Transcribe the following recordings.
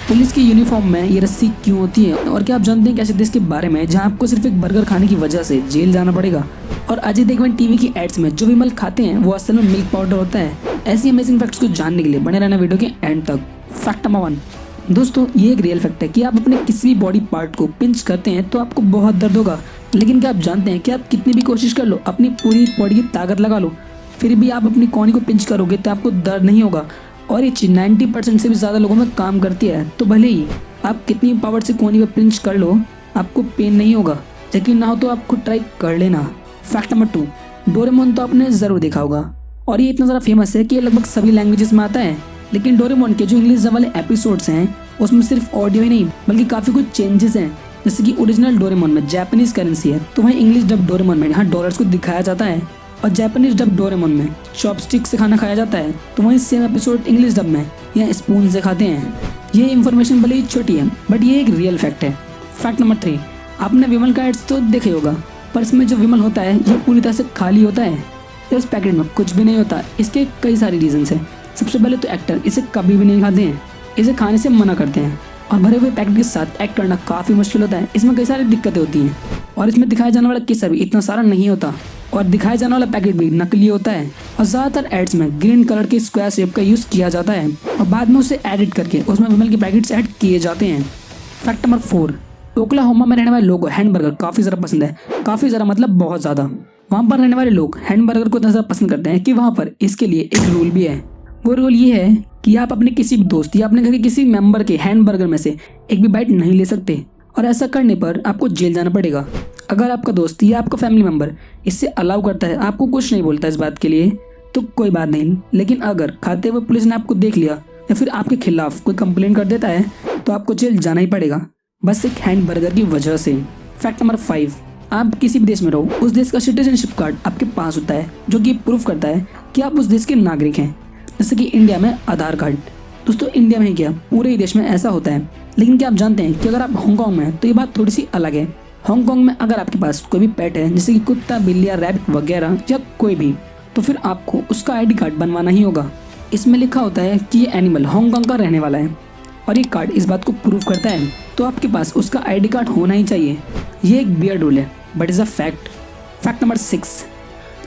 Police की uniform में ये रस्सी क्यों होती है और क्या आप जानते हैं कैसे देश के बारे में जहां आपको सिर्फ एक बर्गर खाने की वजह से जेल जाना पड़ेगा। और अजय देवगन टीवी की एड्स में जो विमल खाते हैं वो असल में मिल्क पाउडर होता है। ऐसी अमेजिंग फैक्ट्स को जानने के लिए बने रहना वीडियो के एंड तक। फैक्ट नंबर 1, दोस्तों ये एक रियल फैक्ट है कि आप अपने किसी भी बॉडी पार्ट को पिंच करते हैं तो आपको बहुत दर्द होगा। लेकिन क्या आप जानते हैं कि आप कितनी भी कोशिश कर लो, अपनी पूरी बॉडी की ताकत लगा लो, फिर भी आप अपनी कोहनी को पिंच करोगे तो आपको दर्द नहीं होगा। और ये चीज 90% से भी ज़्यादा लोगों में काम करती है। तो भले ही आप कितनी पावर से कोहनी पर पिंच कर लो, आपको पेन नहीं होगा। यकीन ना हो तो आप खुद ट्राई कर लेना। फैक्ट नंबर 2, डोरेमोन तो आपने ज़रूर देखा होगा और ये इतना ज़्यादा फेमस है कि ये लगभग सभी लैंग्वेजेस में आता है। लेकिन डोरेमोन के जो इंग्लिश वाले एपिसोड्स हैं उसमें सिर्फ ऑडियो ही नहीं बल्कि काफ़ी कुछ चेंजेस हैं। जैसे कि ओरिजिनल डोरेमोन में जापानीज करेंसी है तो वहीं इंग्लिश डब डोरेमोन में यहाँ डॉलर्स को दिखाया जाता है। और जापानीज डब डोरेमोन में चॉपस्टिक से खाना खाया जाता है तो वहीं सेम एपिसोड इंग्लिश डब में यहाँ स्पून से खाते हैं। ये इन्फॉर्मेशन भले ही छोटी है बट ये एक रियल फैक्ट है। फैक्ट नंबर 3, आपने विमल का एड्स तो देखे होगा पर इसमें जो विमल होता है ये पूरी तरह से खाली होता है। इस पैकेट में कुछ भी नहीं होता। इसके कई सारे रीजंस हैं। सबसे पहले तो एक्टर इसे कभी भी नहीं खाते हैं, इसे खाने से मना करते हैं। और भरे हुए पैकेट के साथ एक्ट करना काफ़ी मुश्किल होता है। इसमें कई सारी दिक्कतें होती हैं और इसमें दिखाया जाने वाला किस्सा भी इतना सारा नहीं होता और दिखाया जाने वाला पैकेट भी नकली होता है। और ज़्यादातर एड्स में ग्रीन कलर के स्क्वायर शेप का यूज़ किया जाता है और बाद में उसे एडिट करके उसमें विमल के पैकेट्स ऐड किए जाते हैं। फैक्ट नंबर 4, ओक्लाहोमा में रहने वाले लोगों को हैमबर्गर काफ़ी ज़्यादा पसंद है। काफ़ी ज़्यादा मतलब बहुत ज़्यादा। वहाँ पर रहने वाले लोग हैमबर्गर को इतना ज़्यादा पसंद करते हैं कि वहाँ पर इसके लिए एक रूल भी है। वो रूल ये है कि आप अपने किसी भी दोस्त या अपने घर के किसी मेंबर के हैमबर्गर में से एक भी बाइट नहीं ले सकते और ऐसा करने पर आपको जेल जाना पड़ेगा। अगर आपका दोस्त या आपका फैमिली मेंबर इससे अलाउ करता है, आपको कुछ नहीं बोलता इस बात के लिए तो कोई बात नहीं। लेकिन अगर खाते हुए पुलिस ने आपको देख लिया या फिर आपके खिलाफ कोई कंप्लेंट कर देता है तो आपको जेल जाना ही पड़ेगा बस एक हैमबर्गर की वजह से। फैक्ट नंबर 5, आप किसी भी देश में रहो उस देश का सिटीजनशिप कार्ड आपके पास होता है जो कि प्रूफ करता है कि आप उस देश के नागरिक हैं। जैसे कि इंडिया में आधार कार्ड। दोस्तों इंडिया में ही क्या पूरे ही देश में ऐसा होता है। लेकिन क्या आप जानते हैं कि अगर आप हांगकांग में हैं तो ये बात थोड़ी सी अलग है। हांगकांग में अगर आपके पास कोई भी पेट है जैसे कि कुत्ता, बिल्ली या रैबिट वगैरह या कोई भी, तो फिर आपको उसका आईडी कार्ड बनवाना ही होगा। इसमें लिखा होता है कि ये एनिमल हांगकांग का रहने वाला है और ये कार्ड इस बात को प्रूव करता है। तो आपके पास उसका आईडी कार्ड होना ही चाहिए। ये एक वियर्ड रूल है but is a fact. Fact number 6,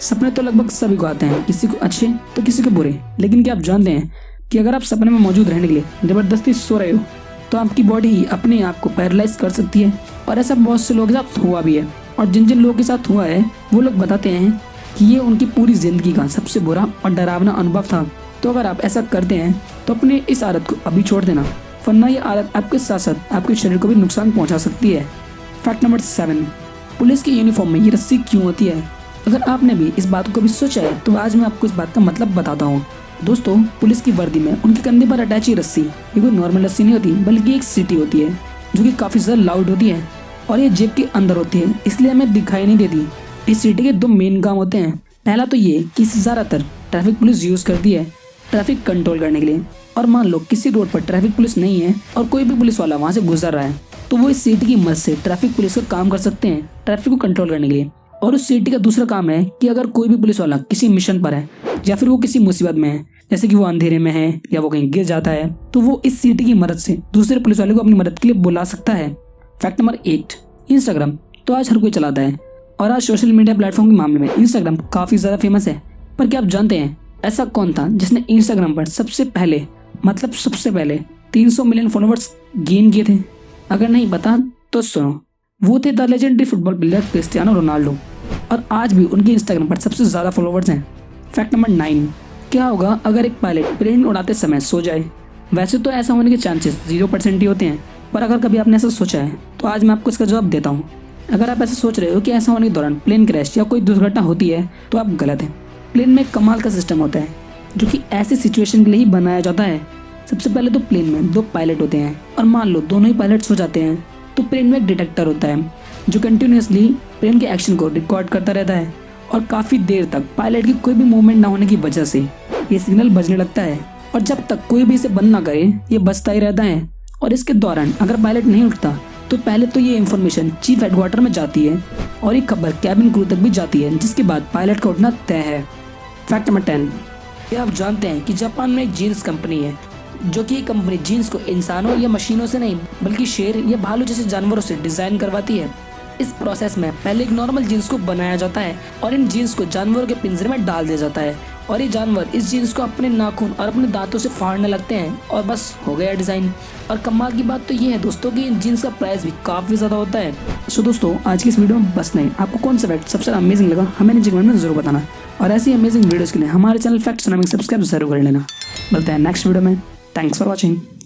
सपने तो लगभग सभी को आते हैं, किसी को अच्छे तो किसी को बुरे। लेकिन क्या आप जानते हैं कि अगर आप सपने में मौजूद रहने के लिए ज़बरदस्ती सो रहे हो तो आपकी बॉडी ही अपने आप को पैरालाइज कर सकती है। और ऐसा बहुत से लोगों के साथ हुआ भी है। और जिन जिन लोगों के साथ हुआ है वो लोग बताते हैं कि ये उनकी पूरी ज़िंदगी का सबसे बुरा और डरावना अनुभव था। तो अगर आप ऐसा करते हैं तो अपनी इस आदत को अभी छोड़ देना, वरना ये आदत आपके साथ साथ आपके शरीर को भी नुकसान पहुँचा सकती है। फैक्ट नंबर 7, पुलिस की यूनिफॉर्म में ये रस्सी क्यों होती है। अगर आपने भी इस बात को भी सोचा है तो आज मैं आपको इस बात का मतलब बताता हूँ। दोस्तों पुलिस की वर्दी में उनके कंधे पर अटैच ये रस्सी ये कोई नॉर्मल रस्सी नहीं होती बल्कि एक सीटी होती है जो कि काफ़ी ज़्यादा लाउड होती है और ये जेब के अंदर होती है, इसलिए हमें दिखाई नहीं देती। इस सीटी के 2 मेन काम होते हैं। पहला तो ये कि ज़्यादातर ट्रैफिक पुलिस यूज़ करती है ट्रैफिक कंट्रोल करने के लिए। और मान लो किसी रोड पर ट्रैफिक पुलिस नहीं है और कोई भी पुलिस वाला वहाँ से गुजर रहा है तो वो इस सीटी की मदद से ट्रैफिक पुलिस का काम कर सकते हैं ट्रैफिक को कंट्रोल करने के लिए। और उस सीटी का दूसरा काम है कि अगर कोई भी पुलिस वाला किसी मिशन पर है या फिर वो किसी मुसीबत में है, जैसे कि वो अंधेरे में है या वो कहीं गिर जाता है, तो वो इस सीटी की मदद से दूसरे पुलिस वाले को अपनी मदद के लिए बुला सकता है। फैक्ट नंबर 8, इंस्टाग्राम तो आज हर कोई चलाता है और आज सोशल मीडिया प्लेटफॉर्म के मामले में इंस्टाग्राम काफ़ी ज़्यादा फेमस है। पर क्या आप जानते हैं ऐसा कौन था जिसने इंस्टाग्राम पर सबसे पहले 300 मिलियन फॉलोवर्स गेन किए थे? अगर नहीं पता तो सुनो, वो थे the legendary football player Cristiano Ronaldo और आज भी उनके इंस्टाग्राम पर सबसे ज़्यादा फॉलोवर्स हैं। फैक्ट नंबर 9, क्या होगा अगर एक पायलट प्लेन उड़ाते समय सो जाए। वैसे तो ऐसा होने के चांसेस 0% ही होते हैं पर अगर कभी आपने ऐसा सोचा है तो आज मैं आपको इसका जवाब देता हूँ। अगर आप ऐसा सोच रहे हो कि ऐसा होने के दौरान प्लेन क्रैश या कोई दुर्घटना होती है तो आप गलत हैं। प्लेन में एक कमाल का सिस्टम होता है जो कि ऐसी सिचुएशन के लिए ही बनाया जाता है। सबसे पहले तो प्लेन में 2 पायलट होते हैं और मान लो दोनों ही पायलट सो जाते हैं तो प्लेन में एक डिटेक्टर होता है जो कंटिन्यूसली प्लेन के एक्शन को रिकॉर्ड करता रहता है और काफ़ी देर तक पायलट की कोई भी मूवमेंट ना होने की वजह से ये सिग्नल बजने लगता है और जब तक कोई भी इसे बंद ना करे ये बजता ही रहता है। और इसके दौरान अगर पायलट नहीं उठता तो पहले तो ये इन्फॉर्मेशन चीफ हेडक्वार्टर में जाती है और ये खबर कैबिन क्रू तक भी जाती है जिसके बाद पायलट का उठना तय है। फैक्ट नंबर 10, क्या आप जानते हैं कि जापान में एक जीन्स कंपनी है जो कि ये कंपनी जीन्स को इंसानों या मशीनों से नहीं बल्कि शेर या भालू जैसे जानवरों से डिजाइन करवाती है। इस प्रोसेस में पहले एक नॉर्मल जीन्स को बनाया जाता है और इन जीन्स को जानवरों के पिंजरे में डाल दिया जाता है और ये जानवर इस जीन्स को अपने नाखून और अपने दांतों से फाड़ने लगते हैं और बस हो गया डिजाइन। और कमाल की बात तो ये है दोस्तों कि इन जीन्स का प्राइस भी काफी ज्यादा होता है। सो दोस्तों आज की इस वीडियो में बस नहीं, आपको कौन सा फैक्ट सबसे अमेजिंग लगा हमें नीचे कमेंट में जरूर बताना और ऐसी अमेजिंग वीडियोस के लिए हमारे चैनल फैक्ट सब्सक्राइब जरूर कर लेना। मिलते हैं नेक्स्ट वीडियो में। Thanks for watching.